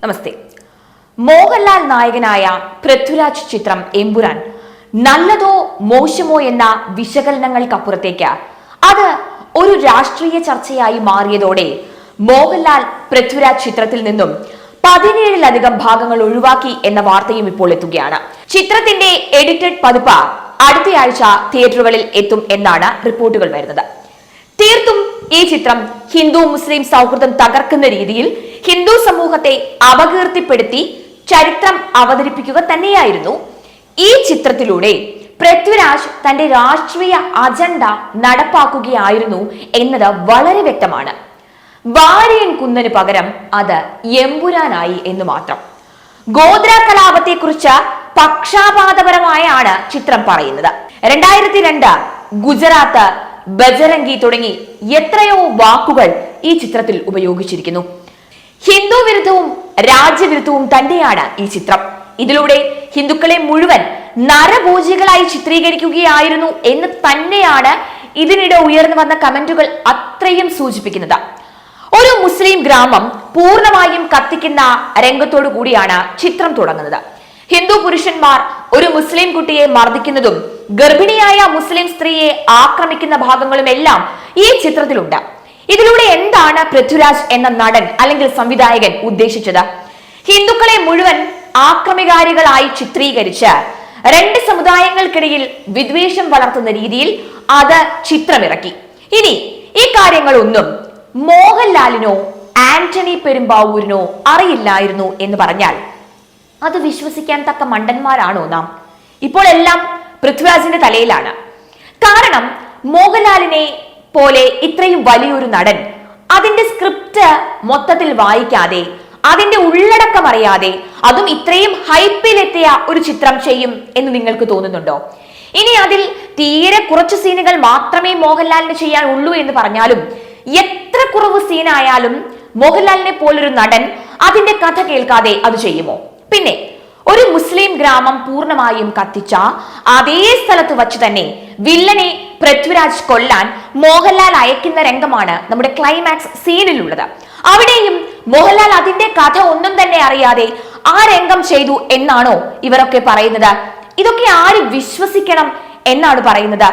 നമസ്തേ. മോഹൻലാൽ നായകനായ പൃഥ്വിരാജ് ചിത്രം എമ്പുരാൻ നല്ലതോ മോശമോ എന്ന വിശകലനങ്ങൾക്കപ്പുറത്തേക്ക് അത് ഒരു രാഷ്ട്രീയ ചർച്ചയായി മാറിയതോടെ മോഹൻലാൽ പൃഥ്വിരാജ് ചിത്രത്തിൽ നിന്നും 17ലധികം ഭാഗങ്ങൾ ഒഴിവാക്കി എന്ന വാർത്തയും ഇപ്പോൾ എത്തുകയാണ്. ചിത്രത്തിന്റെ എഡിറ്റഡ് പതിപ്പ് അടുത്തയാഴ്ച തിയേറ്ററുകളിൽ എത്തും എന്നാണ് റിപ്പോർട്ടുകൾ വരുന്നത്. തീർത്തും ഈ ചിത്രം ഹിന്ദു മുസ്ലിം സൗഹൃദം തകർക്കുന്ന രീതിയിൽ ഹിന്ദു സമൂഹത്തെ അപകീർത്തിപ്പെടുത്തി ചരിത്രം അവതരിപ്പിക്കുക തന്നെയായിരുന്നു ഈ ചിത്രത്തിലൂടെ പൃഥ്വിരാജ് തന്റെ രാഷ്ട്രീയ അജണ്ട നടപ്പാക്കുകയായിരുന്നു എന്നത് വളരെ വ്യക്തമാണ്. വാര്യൻ കുന്നന് പകരം അത് എമ്പുരാനായി എന്ന് മാത്രം. ഗോത്ര കലാപത്തെ കുറിച്ച് പക്ഷാപാതപരമായാണ് ചിത്രം പറയുന്നത്. 2002 ഗുജറാത്ത്, ബജരംഗി തുടങ്ങി എത്രയോ വാക്കുകൾ ഈ ചിത്രത്തിൽ ഉപയോഗിച്ചിരിക്കുന്നു. ഹിന്ദു വിരുദ്ധവും രാജ്യവിരുദ്ധവും തന്നെയാണ് ഈ ചിത്രം. ഇതിലൂടെ ഹിന്ദുക്കളെ മുഴുവൻ നരഭോജികളായി ചിത്രീകരിക്കുകയായിരുന്നു എന്ന് തന്നെയാണ് ഇതിനിടെ ഉയർന്നു വന്ന കമന്റുകൾ അത്രയും സൂചിപ്പിക്കുന്നത്. ഒരു മുസ്ലിം ഗ്രാമം പൂർണ്ണമായും കത്തിക്കുന്ന രംഗത്തോടു കൂടിയാണ് ചിത്രം തുടങ്ങുന്നത്. ഹിന്ദു പുരുഷന്മാർ ഒരു മുസ്ലിം കുട്ടിയെ മർദ്ദിക്കുന്നതും ഗർഭിണിയായ മുസ്ലിം സ്ത്രീയെ ആക്രമിക്കുന്ന ഭാഗങ്ങളും എല്ലാം ഈ ചിത്രത്തിലുണ്ട്. ഇതിലൂടെ എന്താണ് പൃഥ്വിരാജ് എന്ന നടൻ അല്ലെങ്കിൽ സംവിധായകൻ ഉദ്ദേശിച്ചത്? ഹിന്ദുക്കളെ മുഴുവൻ ആക്രമികാരികളായി ചിത്രീകരിച്ച് രണ്ട് സമുദായങ്ങൾക്കിടയിൽ വിദ്വേഷം വളർത്തുന്ന രീതിയിൽ അത് ചിത്രമിറക്കി. ഇനി ഈ കാര്യങ്ങളൊന്നും മോഹൻലാലിനോ ആന്റണി പെരുമ്പാവൂരിനോ അറിയില്ലായിരുന്നു എന്ന് പറഞ്ഞാൽ അത് വിശ്വസിക്കാൻ തക്ക മണ്ടന്മാരാണോ നാം? ഇപ്പോൾ എല്ലാം പൃഥ്വിരാജിന്റെ തലയിലാണ്. കാരണം മോഹൻലാലിനെ പോലെ ഇത്രയും വലിയൊരു നടൻ അതിന്റെ സ്ക്രിപ്റ്റ് മൊത്തത്തിൽ വായിക്കാതെ അതിന്റെ ഉള്ളടക്കം അറിയാതെ അതും ഇത്രയും ഹൈപ്പിലെത്തിയ ഒരു ചിത്രം ചെയ്യും എന്ന് നിങ്ങൾക്ക് തോന്നുന്നുണ്ടോ? ഇനി അതിൽ തീരെ കുറച്ച് സീനുകൾ മാത്രമേ മോഹൻലാലിന് ചെയ്യാൻ ഉള്ളൂ എന്ന് പറഞ്ഞാലും എത്ര കുറവ് സീനായാലും മോഹൻലാലിനെ പോലൊരു നടൻ അതിന്റെ കഥ കേൾക്കാതെ അത് ചെയ്യുമോ? പിന്നെ ഒരു മുസ്ലിം ഗ്രാമം പൂർണ്ണമായും കത്തിച്ച അതേ സ്ഥലത്ത് വച്ച് തന്നെ വില്ലനെ പൃഥ്വിരാജ് കൊല്ലാൻ മോഹൻലാൽ അയക്കുന്ന രംഗമാണ് നമ്മുടെ ക്ലൈമാക്സ് സീനിലുള്ളത്. അവിടെയും മോഹൻലാൽ അതിന്റെ കഥ ഒന്നും തന്നെ അറിയാതെ ആ രംഗം ചെയ്തു എന്നാണോ ഇവരൊക്കെ പറയുന്നത്? ഇതൊക്കെ ആര് വിശ്വസിക്കണം എന്നാണ് പറയുന്നത്?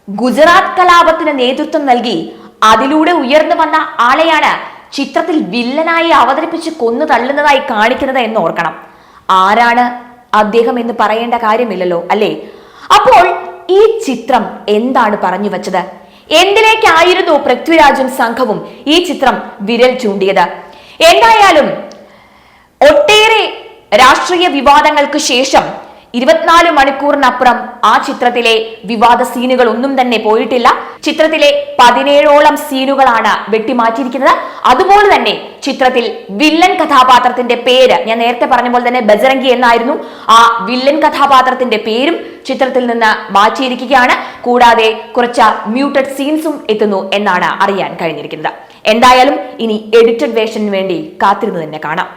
ഗുജറാത്ത് കലാപത്തിന് നേതൃത്വം നൽകി അതിലൂടെ ഉയർന്നു വന്ന ആളെയാണ് ചിത്രത്തിൽ വില്ലനായി അവതരിപ്പിച്ച് കൊന്നു തള്ളുന്നതായി കാണിക്കുന്നത് എന്ന് ഓർക്കണം. ആരാണ് അദ്ദേഹം എന്ന് പറയേണ്ട കാര്യമില്ലല്ലോ, അല്ലേ? അപ്പോൾ ഈ ചിത്രം എന്താണ് പറഞ്ഞു വെച്ചത്? എന്തിലേക്കായിരുന്നു പൃഥ്വിരാജും സംഘവും ഈ ചിത്രം വിരൽ ചൂണ്ടിയത്? എന്തായാലും ഒട്ടേറെ രാഷ്ട്രീയ വിവാദങ്ങൾക്ക് ശേഷം 24 മണിക്കൂറിനപ്പുറം ആ ചിത്രത്തിലെ വിവാദ സീനുകൾ ഒന്നും തന്നെ പോയിട്ടില്ല. ചിത്രത്തിലെ 17ഓളം സീനുകളാണ് വെട്ടിമാറ്റിയിരിക്കുന്നത്. അതുപോലെ തന്നെ ചിത്രത്തിൽ വില്ലൻ കഥാപാത്രത്തിന്റെ പേര് ഞാൻ നേരത്തെ പറഞ്ഞ പോലെ തന്നെ ബജരംഗി എന്നായിരുന്നു. ആ വില്ലൻ കഥാപാത്രത്തിന്റെ പേരും ചിത്രത്തിൽ നിന്ന് മാറ്റിയിരിക്കുകയാണ്. കൂടാതെ കുറച്ച് മ്യൂട്ടഡ് സീൻസും എത്തുന്നു എന്നാണ് അറിയാൻ കഴിഞ്ഞിരിക്കുന്നത്. എന്തായാലും ഇനി എഡിറ്റഡ് വേർഷന് വേണ്ടി കാത്തിരുന്ന് തന്നെ കാണാം.